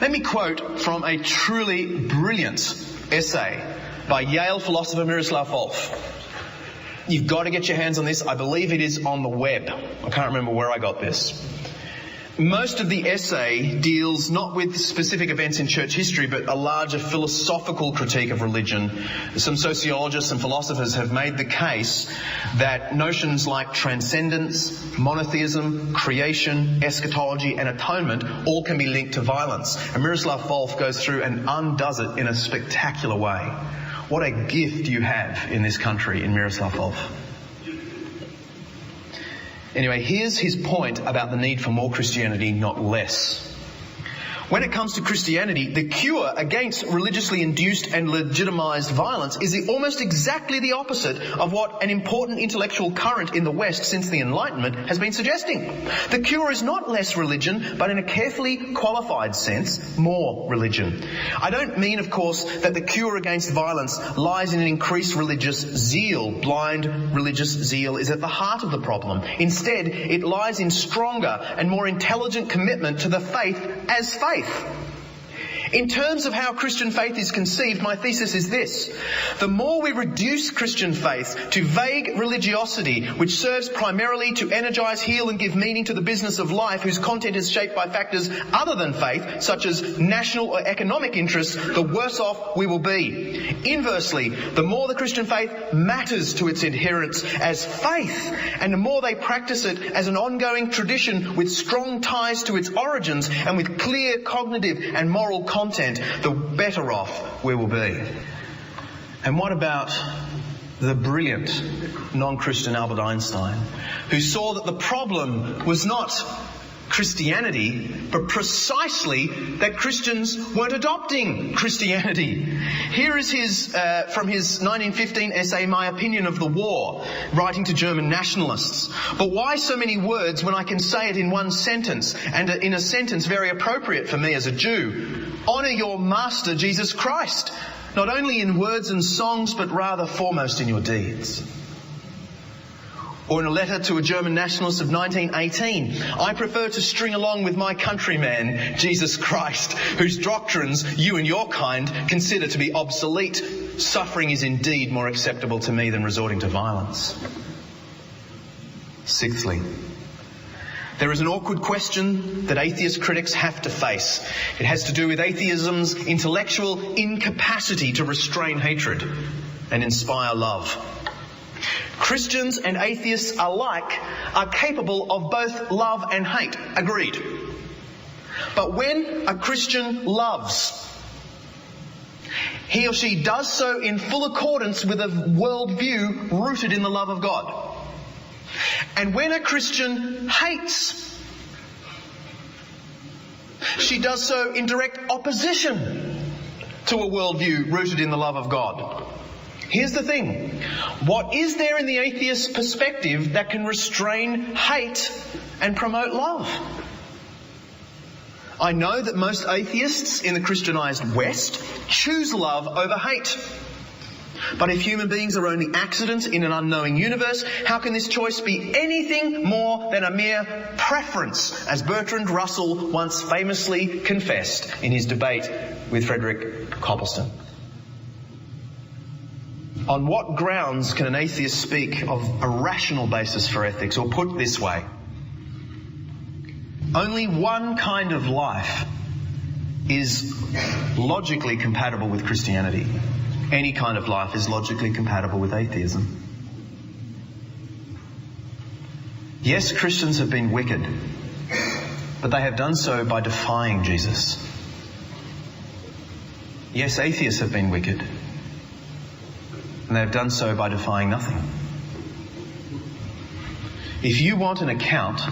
Let me quote from a truly brilliant essay by Yale philosopher Miroslav Volf. You've got to get your hands on this. I believe it is on the web. I can't remember where I got this. Most of the essay deals not with specific events in church history, but a larger philosophical critique of religion. Some sociologists and philosophers have made the case that notions like transcendence, monotheism, creation, eschatology and atonement all can be linked to violence. And Miroslav Volf goes through and undoes it in a spectacular way. What a gift you have in this country in Miroslav Volf. Anyway, here's his point about the need for more Christianity, not less. When it comes to Christianity, the cure against religiously induced and legitimised violence is almost exactly the opposite of what an important intellectual current in the West since the Enlightenment has been suggesting. The cure is not less religion, but in a carefully qualified sense, more religion. I don't mean, of course, that the cure against violence lies in an increased religious zeal. Blind religious zeal is at the heart of the problem. Instead, it lies in stronger and more intelligent commitment to the faith as faith. In terms of how Christian faith is conceived, my thesis is this. The more we reduce Christian faith to vague religiosity, which serves primarily to energise, heal and give meaning to the business of life, whose content is shaped by factors other than faith, such as national or economic interests, the worse off we will be. Inversely, the more the Christian faith matters to its adherents as faith, and the more they practice it as an ongoing tradition with strong ties to its origins and with clear cognitive and moral content, the better off we will be. And what about the brilliant non-Christian Albert Einstein, who saw that the problem was not Christianity, but precisely that Christians weren't adopting Christianity. Here is his from his 1915 essay, My Opinion of the War, writing to German nationalists. But why so many words when I can say it in one sentence, and in a sentence very appropriate for me as a Jew? Honour your Master, Jesus Christ, not only in words and songs, but rather foremost in your deeds. Or in a letter to a German nationalist of 1918, I prefer to string along with my countryman, Jesus Christ, whose doctrines you and your kind consider to be obsolete. Suffering is indeed more acceptable to me than resorting to violence. Sixthly, there is an awkward question that atheist critics have to face. It has to do with atheism's intellectual incapacity to restrain hatred and inspire love. Christians and atheists alike are capable of both love and hate. Agreed. But when a Christian loves, he or she does so in full accordance with a worldview rooted in the love of God. And when a Christian hates, she does so in direct opposition to a worldview rooted in the love of God. Here's the thing. What is there in the atheist's perspective that can restrain hate and promote love? I know that most atheists in the Christianized West choose love over hate. But if human beings are only accidents in an unknowing universe, how can this choice be anything more than a mere preference, as Bertrand Russell once famously confessed in his debate with Frederick Copleston? On what grounds can an atheist speak of a rational basis for ethics? Or put this way, only one kind of life is logically compatible with Christianity. Any kind of life is logically compatible with atheism. Yes, Christians have been wicked, but they have done so by defying Jesus. Yes, atheists have been wicked, and they have done so by defying nothing. If you want an account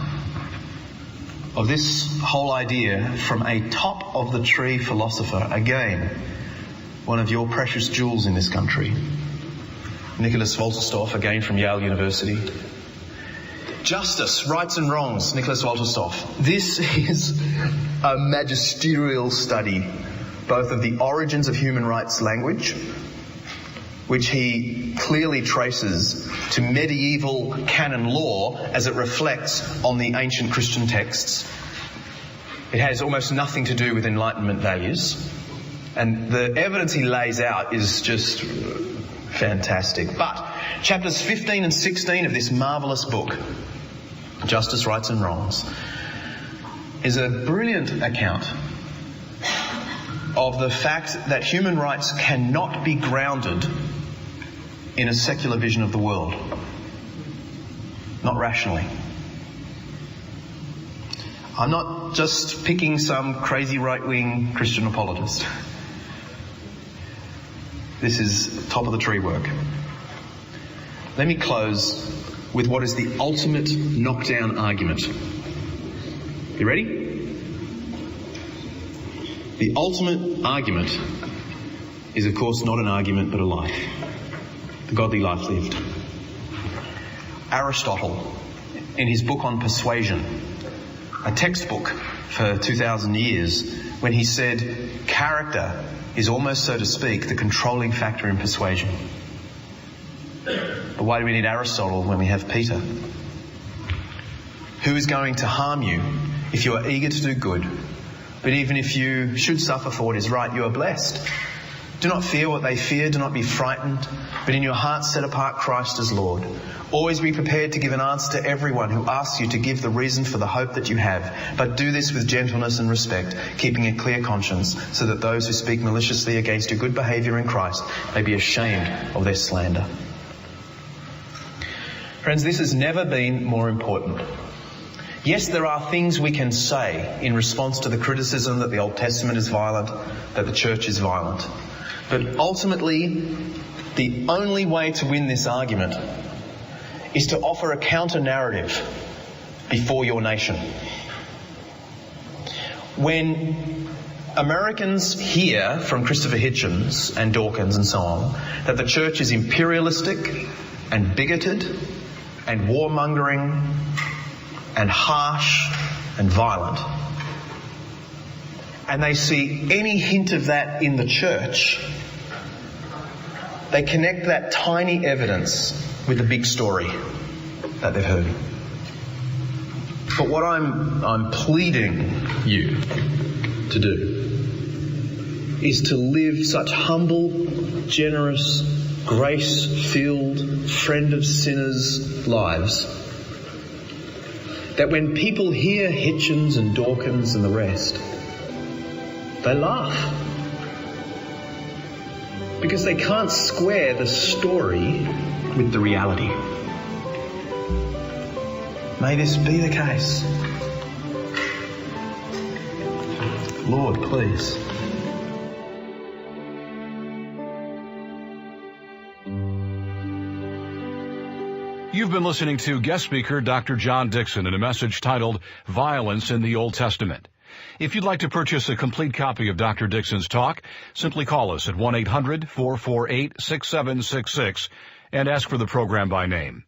of this whole idea from a top-of-the-tree philosopher, again, one of your precious jewels in this country, Nicholas Wolterstorff, again from Yale University. Justice, Rights and Wrongs, Nicholas Wolterstorff. This is a magisterial study, both of the origins of human rights language, which he clearly traces to medieval canon law as it reflects on the ancient Christian texts, It has almost nothing to do with Enlightenment values. And the evidence he lays out is just fantastic. But chapters 15 and 16 of this marvellous book, Justice, Rights and Wrongs, is a brilliant account of the fact that human rights cannot be grounded in a secular vision of the world. Not rationally. I'm not just picking some crazy right-wing Christian apologist. This is top of the tree work. Let me close with what is the ultimate knockdown argument. You ready? The ultimate argument is, of course, not an argument but a life. The godly life lived. Aristotle, in his book on persuasion, a textbook for 2,000 years, when he said character is almost, so to speak, the controlling factor in persuasion. But why do we need Aristotle when we have Peter? Who is going to harm you if you are eager to do good? But even if you should suffer for what is right, you are blessed. Do not fear what they fear, do not be frightened, but in your hearts set apart Christ as Lord. Always be prepared to give an answer to everyone who asks you to give the reason for the hope that you have, but do this with gentleness and respect, keeping a clear conscience, so that those who speak maliciously against your good behaviour in Christ may be ashamed of their slander. Friends, this has never been more important. Yes, there are things we can say in response to the criticism that the Old Testament is violent, that the church is violent. But ultimately, the only way to win this argument is to offer a counter-narrative before your nation. When Americans hear from Christopher Hitchens and Dawkins and so on that the church is imperialistic and bigoted and warmongering and harsh and violent, and they see any hint of that in the church, they connect that tiny evidence with the big story that they've heard. But what I'm pleading you to do is to live such humble, generous, grace-filled, friend of sinners lives that when people hear Hitchens and Dawkins and the rest, they laugh. Because they can't square the story with the reality. May this be the case. Lord, please. You've been listening to guest speaker Dr. John Dickson in a message titled Violence in the Old Testament. If you'd like to purchase a complete copy of Dr. Dickson's talk, simply call us at 1-800-448-6766 and ask for the program by name.